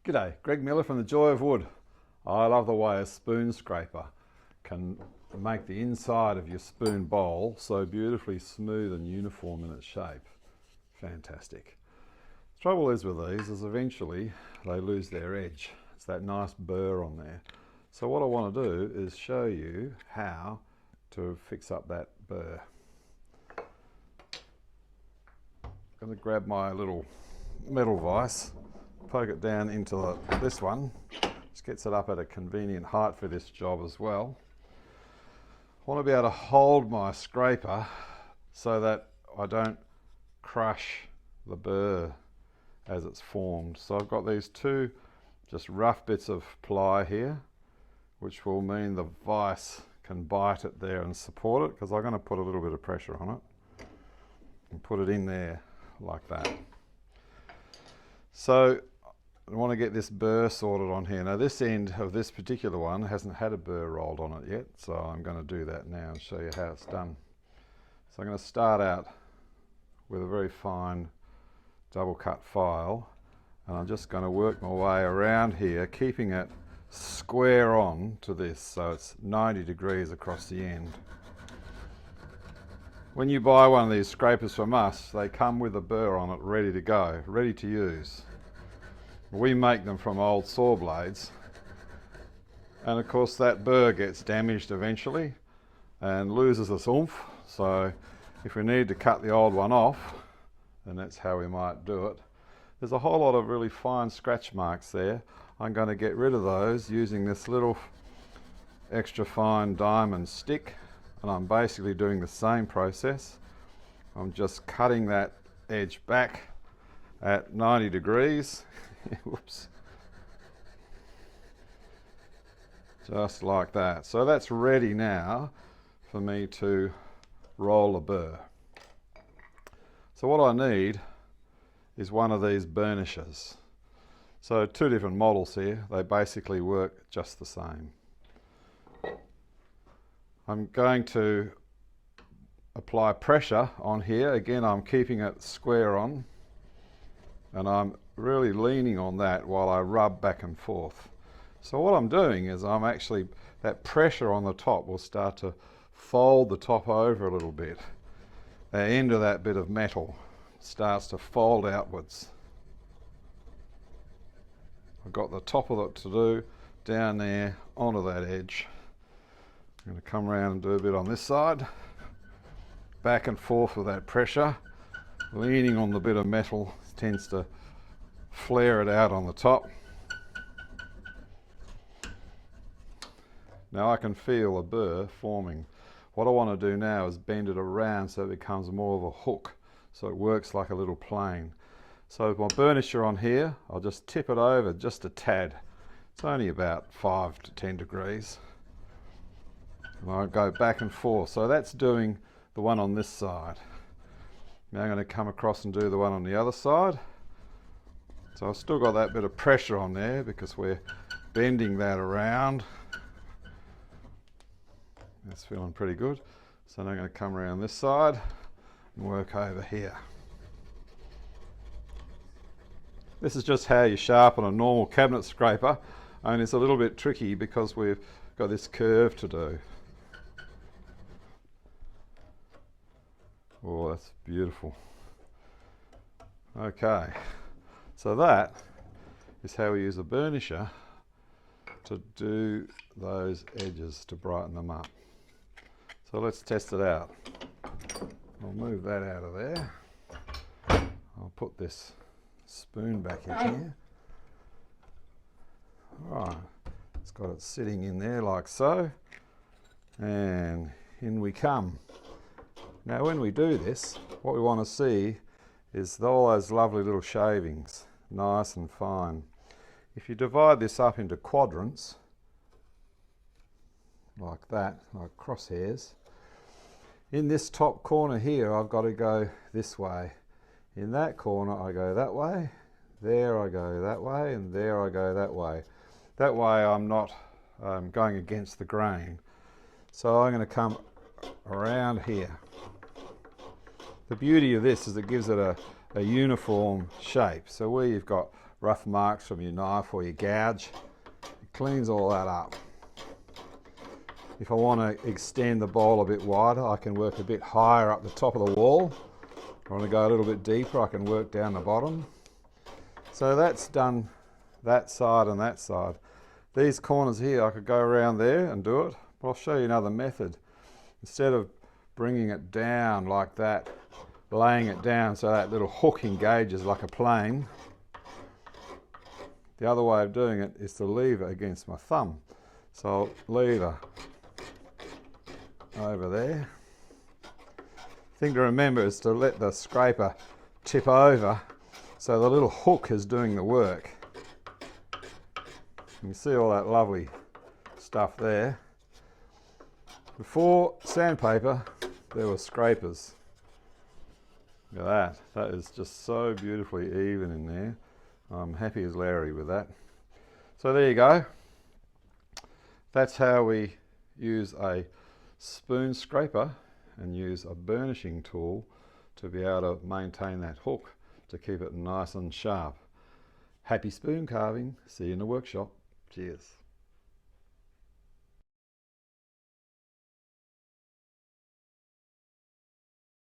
G'day, Greg Miller from The Joy of Wood. I love the way a spoon scraper can make the inside of your spoon bowl so beautifully smooth and uniform in its shape. Fantastic. The trouble is with these is eventually they lose their edge. It's that nice burr on there. So what I want to do is show you how to fix up that burr. I'm going to grab my little metal vise, poke it down into this one. Just gets it up at a convenient height for this job as well. I want to be able to hold my scraper so that I don't crush the burr as it's formed. So I've got these two just rough bits of ply here, which will mean the vise can bite it there and support it, because I'm going to put a little bit of pressure on it and put it in there like that. So I want to get this burr sorted on here. Now this end of this particular one hasn't had a burr rolled on it yet, so I'm going to do that now and show you how it's done. So I'm going to start out with a very fine double cut file, and I'm just going to work my way around here, keeping it square on to this, so it's 90 degrees across the end. When you buy one of these scrapers from us, they come with a burr on it ready to go, ready to use. We make them from old saw blades, and of course that burr gets damaged eventually and loses its oomph. So if we need to cut the old one off, then that's how we might do it. There's a whole lot of really fine scratch marks there. I'm going to get rid of those using this little extra fine diamond stick, and I'm basically doing the same process. I'm just cutting that edge back at 90 degrees. Whoops. Just like that. So that's ready now for me to roll a burr. So what I need is one of these burnishers. So two different models here. They basically work just the same. I'm going to apply pressure on here. Again, I'm keeping it square on, and I'm really leaning on that while I rub back and forth. So what I'm doing is that pressure on the top will start to fold the top over a little bit. The end of that bit of metal starts to fold outwards. I've got the top of it to do down there onto that edge. I'm going to come around and do a bit on this side, back and forth with that pressure. Leaning on the bit of metal tends to flare it out on the top. Now I can feel a burr forming. What I want to do now is bend it around so it becomes more of a hook, so it works like a little plane. So with my burnisher on here, I'll just tip it over just a tad. It's only about 5 to 10 degrees. And I'll go back and forth. So that's doing the one on this side. Now I'm going to come across and do the one on the other side. So I've still got that bit of pressure on there because we're bending that around. That's feeling pretty good. So now I'm going to come around this side and work over here. This is just how you sharpen a normal cabinet scraper, and it's a little bit tricky because we've got this curve to do. Oh, that's beautiful. Okay. So that is how we use a burnisher to do those edges, to brighten them up. So let's test it out. I'll move that out of there. I'll put this spoon back in here. Alright, it's got it sitting in there like so. And in we come. Now when we do this, what we want to see is all those lovely little shavings, nice and fine. If you divide this up into quadrants, like that, like crosshairs, in this top corner here I've got to go this way. In that corner I go that way, there I go that way, and there I go that way. That way I'm not going against the grain. So I'm going to come around here. The beauty of this is it gives it a uniform shape. So where you've got rough marks from your knife or your gouge. It cleans all that up. If I want to extend the bowl a bit wider, I can work a bit higher up the top of the wall. If I want to go a little bit deeper, I can work down the bottom. So that's done that side and that side. These corners here, I could go around there and do it, but I'll show you another method. Instead of bringing it down like that, laying it down so that little hook engages like a plane, the other way of doing it is to lever against my thumb. So I'll lever over there. Thing to remember is to let the scraper tip over so the little hook is doing the work. You can see all that lovely stuff there. Before sandpaper, there were scrapers. Look at that. That is just so beautifully even in there. I'm happy as Larry with that. So there you go. That's how we use a spoon scraper and use a burnishing tool to be able to maintain that hook to keep it nice and sharp. Happy spoon carving. See you in the workshop. Cheers.